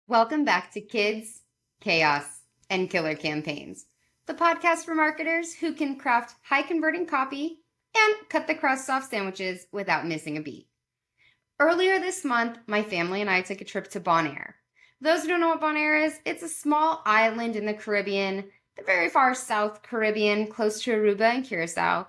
Welcome back to Kids, Chaos, and Killer Campaigns, the podcast for marketers who can craft high-converting copy and cut the crusts off sandwiches without missing a beat. Earlier this month, my family and I took a trip to Bonaire. For those who don't know what Bonaire is, it's a small island in the Caribbean, the very far South Caribbean, close to Aruba and Curacao,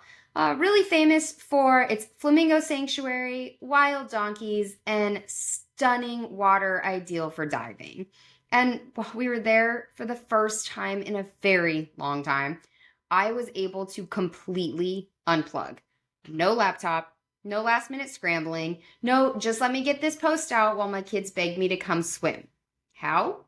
really famous for its flamingo sanctuary, wild donkeys, and stunning water ideal for diving. And while we were there for the first time in a very long time, I was able to completely unplug. No laptop, no last minute scrambling, no just let me get this post out while my kids begged me to come swim. How?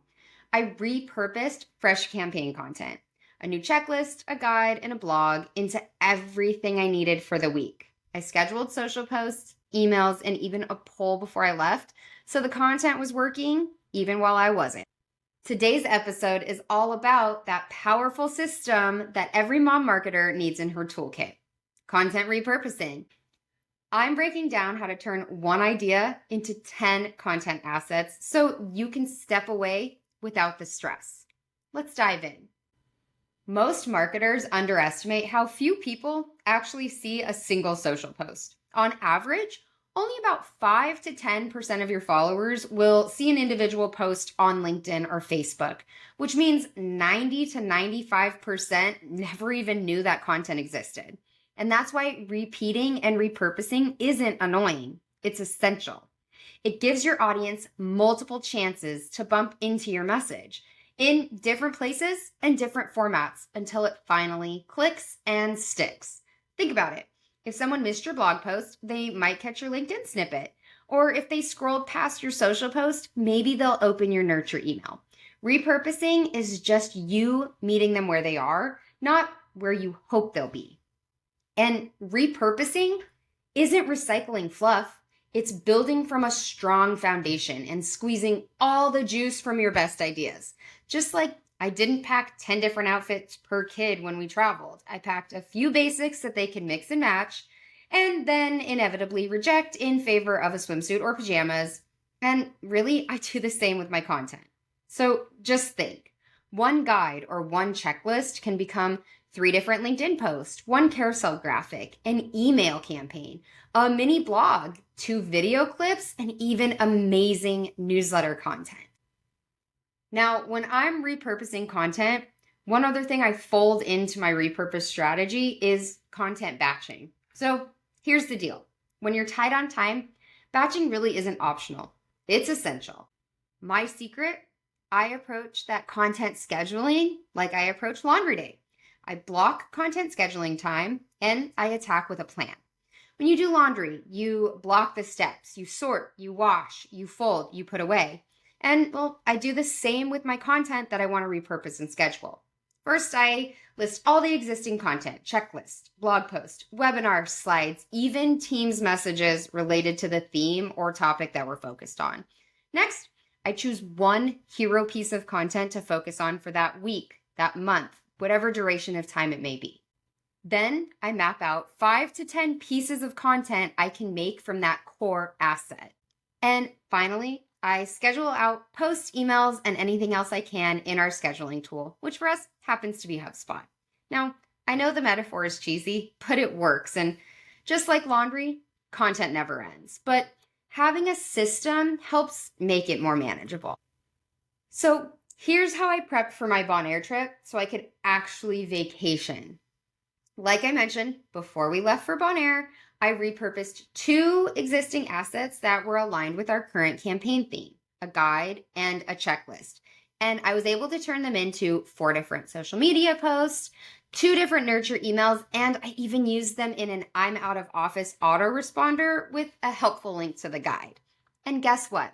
I repurposed fresh campaign content, a new checklist, a guide, and a blog into everything I needed for the week. I scheduled social posts, emails, and even a poll before I left, so the content was working even while I wasn't. Today's episode is all about that powerful system that every mom marketer needs in her toolkit, content repurposing. I'm breaking down how to turn one idea into 10 content assets so you can step away without the stress. Let's dive in. Most marketers underestimate how few people actually see a single social post. On average, only about 5 to 10% of your followers will see an individual post on LinkedIn or Facebook, which means 90 to 95% never even knew that content existed. And that's why repeating and repurposing isn't annoying. It's essential. It gives your audience multiple chances to bump into your message in different places and different formats until it finally clicks and sticks. Think about it. If someone missed your blog post, they might catch your LinkedIn snippet. Or if they scrolled past your social post, maybe they'll open your nurture email. Repurposing is just you meeting them where they are, not where you hope they'll be. And repurposing isn't recycling fluff. It's building from a strong foundation and squeezing all the juice from your best ideas. Just like I didn't pack 10 different outfits per kid when we traveled. I packed a few basics that they can mix and match and then inevitably reject in favor of a swimsuit or pajamas. And really, I do the same with my content. So just think, one guide or one checklist can become 3 different LinkedIn posts, 1 carousel graphic, an email campaign, a mini blog, 2 video clips, and even amazing newsletter content. Now, when I'm repurposing content, one other thing I fold into my repurpose strategy is content batching. So here's the deal. When you're tight on time, batching really isn't optional. It's essential. My secret, I approach that content scheduling like I approach laundry day. I block content scheduling time and I attack with a plan. When you do laundry, you block the steps, you sort, you wash, you fold, you put away. And well, I do the same with my content that I want to repurpose and schedule. First, I list all the existing content, checklist, blog post, webinar slides, even Teams messages related to the theme or topic that we're focused on. Next, I choose one hero piece of content to focus on for that week, that month, whatever duration of time it may be. Then I map out 5 to 10 pieces of content I can make from that core asset. And finally, I schedule out posts, emails, and anything else I can in our scheduling tool, which for us happens to be HubSpot. Now, I know the metaphor is cheesy, but it works. And just like laundry, content never ends. But having a system helps make it more manageable. So here's how I prepped for my Bonaire trip so I could actually vacation. Like I mentioned, before we left for Bonaire, I repurposed 2 existing assets that were aligned with our current campaign theme, a guide and a checklist. And I was able to turn them into 4 different social media posts, 2 different nurture emails, and I even used them in an I'm out of office autoresponder with a helpful link to the guide. And guess what?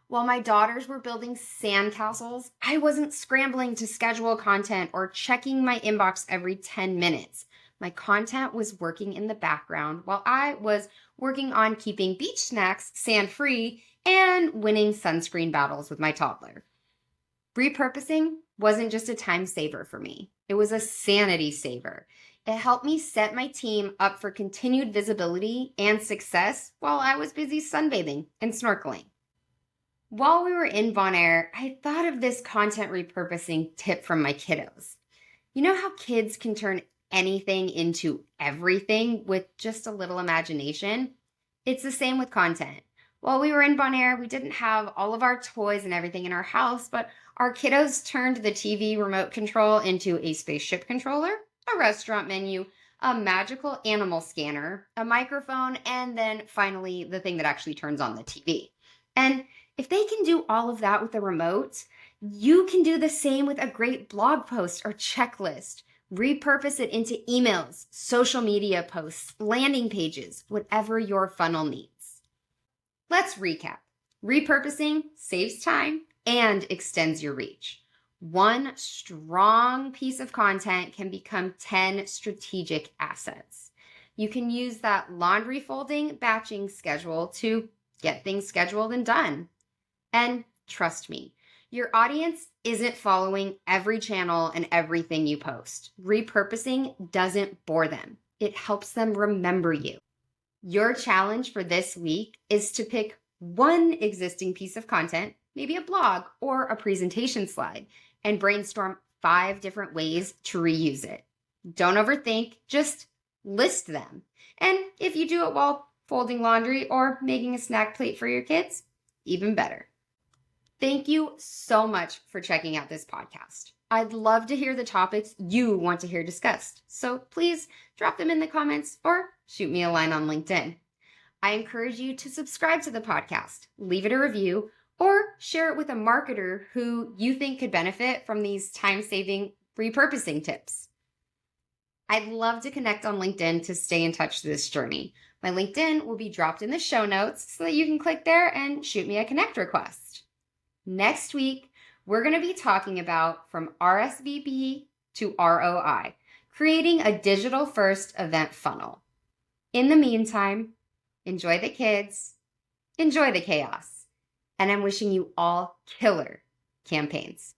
While my daughters were building sandcastles, I wasn't scrambling to schedule content or checking my inbox every 10 minutes. My content was working in the background while I was working on keeping beach snacks sand-free and winning sunscreen battles with my toddler. Repurposing wasn't just a time saver for me. It was a sanity saver. It helped me set my team up for continued visibility and success while I was busy sunbathing and snorkeling. While we were in Bonaire, I thought of this content repurposing tip from my kiddos. You know how kids can turn anything into everything with just a little imagination? It's the same with content. While we were in Bonaire, we didn't have all of our toys and everything in our house, but our kiddos turned the TV remote control into a spaceship controller, a restaurant menu, a magical animal scanner, a microphone, and then finally the thing that actually turns on the TV. And if they can do all of that with a remote, you can do the same with a great blog post or checklist. Repurpose it into emails, social media posts, landing pages, whatever your funnel needs. Let's recap. Repurposing saves time and extends your reach. One strong piece of content can become 10 strategic assets. You can use that laundry folding batching schedule to get things scheduled and done. And trust me, your audience isn't following every channel and everything you post. Repurposing doesn't bore them. It helps them remember you. Your challenge for this week is to pick one existing piece of content, maybe a blog or a presentation slide, and brainstorm 5 different ways to reuse it. Don't overthink, just list them. And if you do it while folding laundry or making a snack plate for your kids, even better. Thank you so much for checking out this podcast. I'd love to hear the topics you want to hear discussed, so please drop them in the comments or shoot me a line on LinkedIn. I encourage you to subscribe to the podcast, leave it a review, or share it with a marketer who you think could benefit from these time-saving repurposing tips. I'd love to connect on LinkedIn to stay in touch with this journey. My LinkedIn will be dropped in the show notes so that you can click there and shoot me a connect request. Next week, we're going to be talking about from RSVP to ROI, creating a digital-first event funnel. In the meantime, enjoy the kids, enjoy the chaos, and I'm wishing you all killer campaigns.